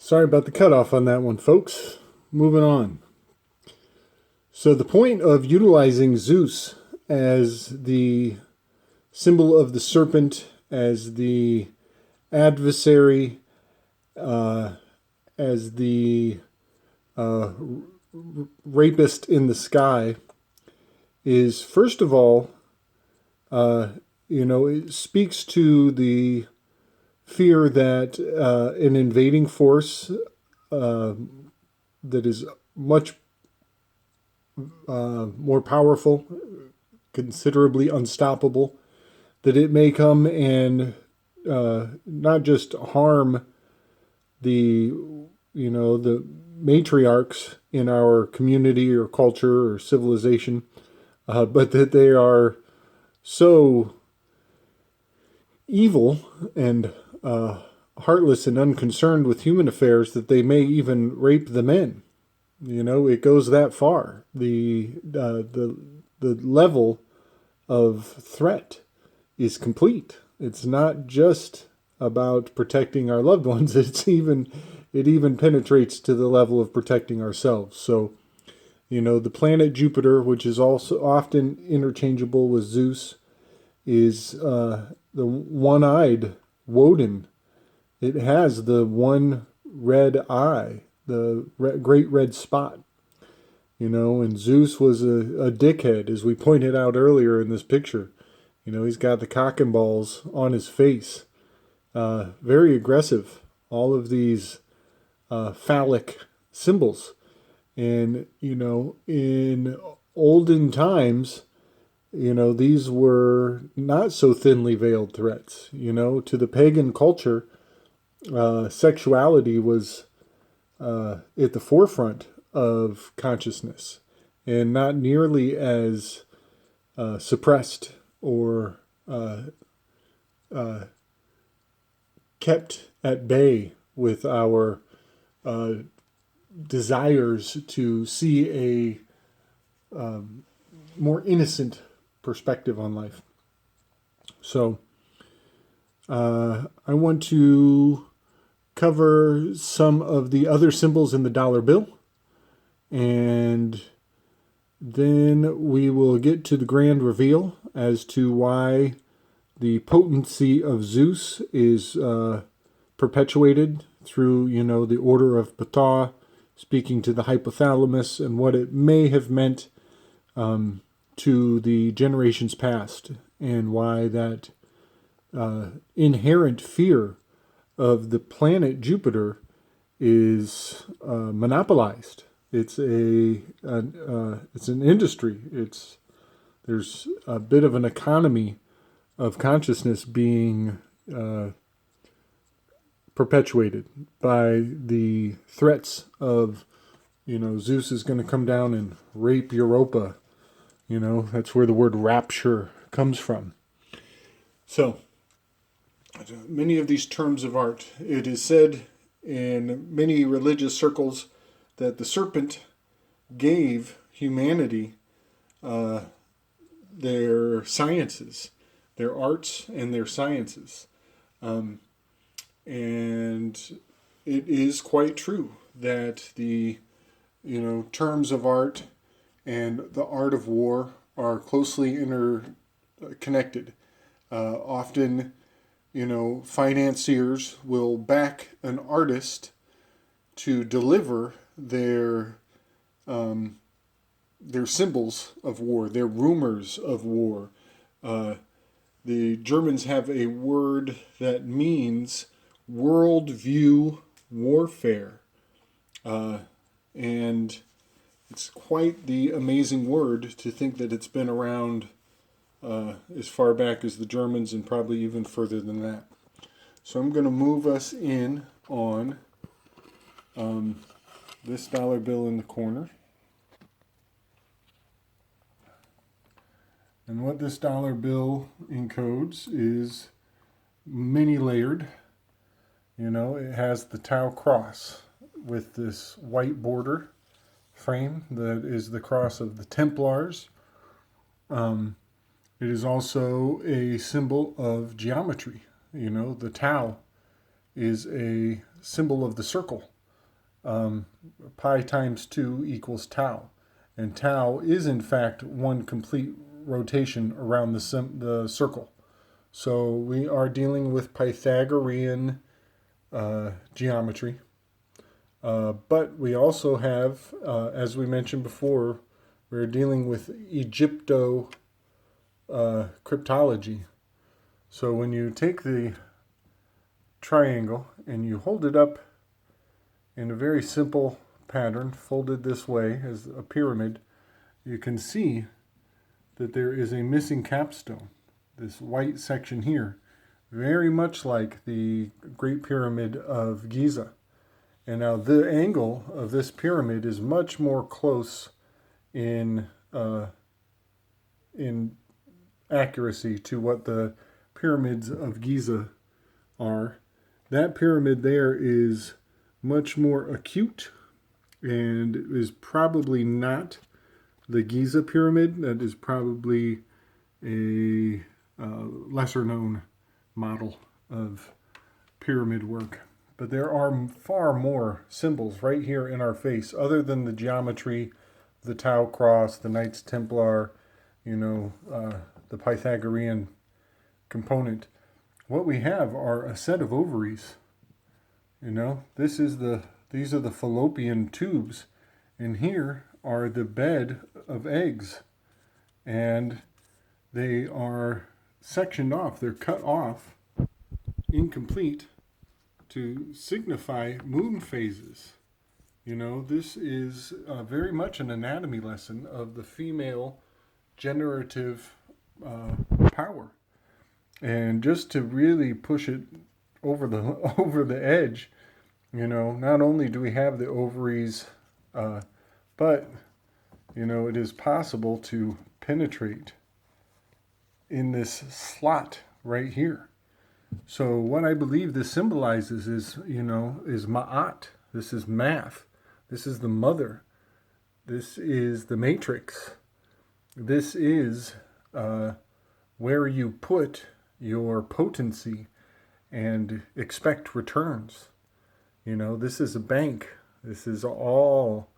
Sorry about the cutoff on that one, folks. Moving on. So the point of utilizing Zeus as the symbol of the serpent, as the adversary, as the uh, rapist in the sky, is first of all, it speaks to the fear that an invading force that is much more powerful, considerably unstoppable, that it may come and not just harm the matriarchs in our community or culture or civilization, but that they are so evil and heartless and unconcerned with human affairs that they may even rape the men. It goes that far. The level of threat is complete. It's not just about protecting our loved ones. It even penetrates to the level of protecting ourselves. So, the planet Jupiter, which is also often interchangeable with Zeus, is the one-eyed Woden. It has the one red eye, the great red spot. And Zeus was a dickhead, as we pointed out earlier in this picture. He's got the cock and balls on his face. Very aggressive. All of these phallic symbols. And, in olden times, these were not so thinly veiled threats. To the pagan culture, sexuality was at the forefront of consciousness and not nearly as suppressed or kept at bay with our desires to see a more innocent perspective on life. So I want to cover some of the other symbols in the dollar bill, and then we will get to the grand reveal as to why the potency of Zeus is perpetuated through, the order of Ptah, speaking to the hypothalamus and what it may have meant to the generations past, and why that inherent fear of the planet Jupiter is monopolized. It's it's an industry. There's a bit of an economy of consciousness being perpetuated by the threats of, Zeus is going to come down and rape Europa. That's where the word rapture comes from. So, many of these terms of art, it is said in many religious circles that the serpent gave humanity their sciences, their arts and their sciences. And it is quite true that the terms of art and the art of war are closely interconnected. Often, financiers will back an artist to deliver their symbols of war, their rumors of war. The Germans have a word that means worldview warfare. And it's quite the amazing word to think that it's been around as far back as the Germans and probably even further than that. So I'm going to move us in on this dollar bill in the corner. And what this dollar bill encodes is many layered. It has the Tau cross with this white border frame that is the cross of the Templars. It is also a symbol of geometry. The Tau is a symbol of the circle. pi times 2 equals tau. And tau is, in fact, one complete rotation around the circle. So we are dealing with Pythagorean geometry. But we also have, as we mentioned before, we're dealing with Egypto cryptology. So when you take the triangle and you hold it up in a very simple pattern, folded this way as a pyramid, you can see that there is a missing capstone, this white section here, very much like the Great Pyramid of Giza. And now the angle of this pyramid is much more close in accuracy to what the pyramids of Giza are. That pyramid there is much more acute and is probably not the Giza pyramid. That is probably a lesser known model of pyramid work. But there are far more symbols right here in our face, other than the geometry, the Tau cross, the Knights Templar, the Pythagorean component. What we have are a set of ovaries. These are the fallopian tubes, and here are the bed of eggs, and they are sectioned off. They're cut off, incomplete, to signify moon phases. This is very much an anatomy lesson of the female generative power. And just to really push it over the edge, not only do we have the ovaries, but it is possible to penetrate in this slot right here. So what I believe this symbolizes is Ma'at. This is math. This is the mother. This is the matrix. This is where you put your potency and expect returns. This is a bank. This is all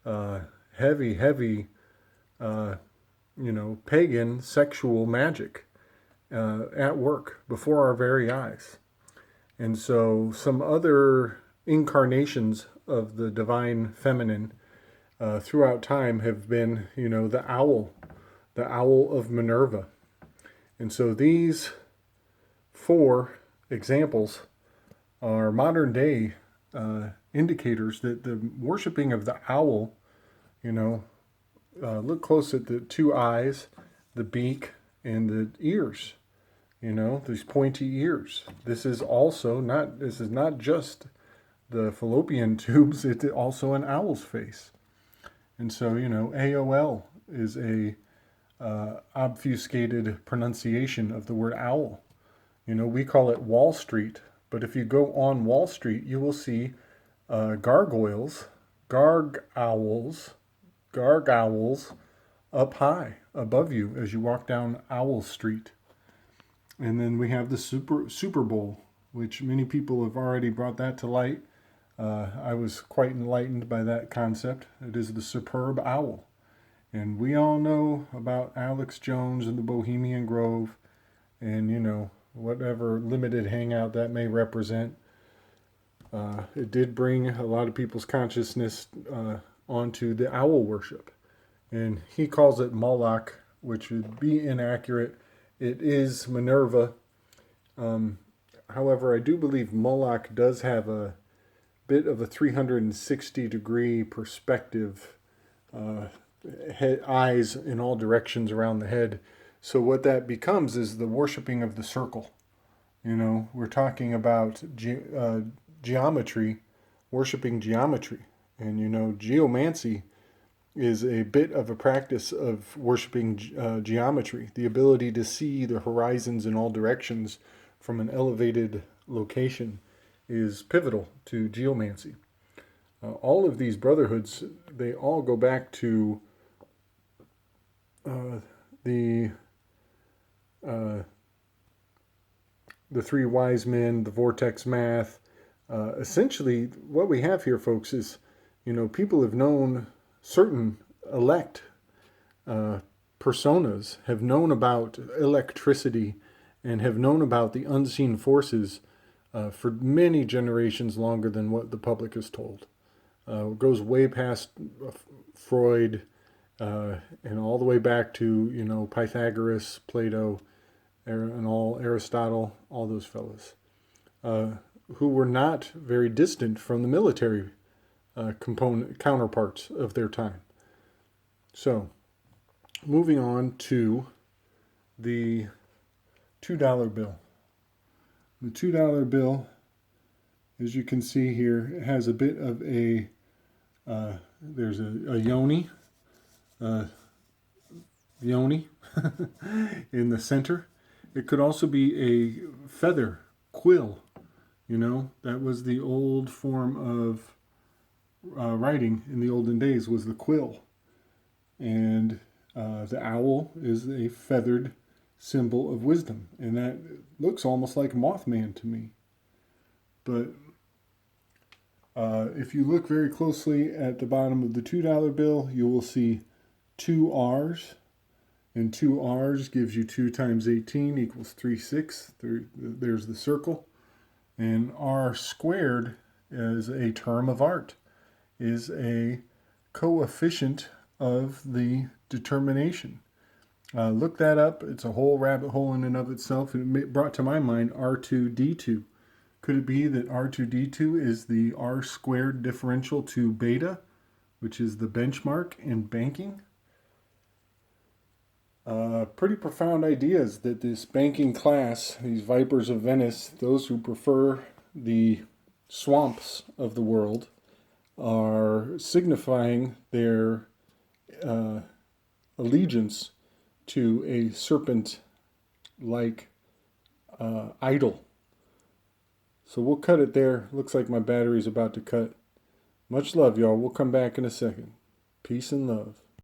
heavy, pagan sexual magic at work before our very eyes. And so some other incarnations of the divine feminine throughout time have been, the owl of Minerva. And so these 4 examples are modern day indicators that the worshiping of the owl, look close at the 2 eyes, the beak, and the ears, these pointy ears. This is not just the fallopian tubes, it's also an owl's face. And so, AOL is a obfuscated pronunciation of the word owl. We call it Wall Street, but if you go on Wall Street, you will see gargoyles up high above you as you walk down Owl Street. And then we have the Super Bowl, which many people have already brought that to light. I was quite enlightened by that concept. It is the superb owl. And we all know about Alex Jones and the Bohemian Grove and, whatever limited hangout that may represent. It did bring a lot of people's consciousness onto the owl worship. And he calls it Moloch, which would be inaccurate. It is Minerva. However, I do believe Moloch does have a bit of a 360-degree perspective, eyes in all directions around the head. So what that becomes is the worshiping of the circle. We're talking about geometry, worshiping geometry. And, geomancy is a bit of a practice of worshiping geometry, the ability to see the horizons in all directions from an elevated location is pivotal to geomancy. All of these brotherhoods, they all go back to the 3 wise men, the vortex math, Essentially, what we have here, folks, is, people have known certain elect uh, personas have known about electricity and have known about the unseen forces for many generations longer than what the public is told. It goes way past Freud and all the way back to, Pythagoras, Plato, and all Aristotle, all those fellows, who were not very distant from the military component counterparts of their time. So, moving on to the $2 bill. The $2 bill, as you can see here, has a bit of there's a yoni, yoni in the center. It could also be a feather, quill. That was the old form of writing in the olden days, was the quill. And the owl is a feathered symbol of wisdom. And that looks almost like Mothman to me. But if you look very closely at the bottom of the $2 bill, you will see 2 R's. And 2 R's gives you 2 times 18 equals 3/6. There's the circle. And R squared is a term of art, is a coefficient of the determination. Look that up. It's a whole rabbit hole in and of itself. It brought to my mind R2D2. Could it be that R2D2 is the R squared differential to beta, which is the benchmark in banking? Pretty profound ideas that this banking class, these vipers of Venice, those who prefer the swamps of the world, are signifying their allegiance to a serpent-like idol. So we'll cut it there. Looks like my battery's about to cut. Much love, y'all. We'll come back in a second. Peace and love.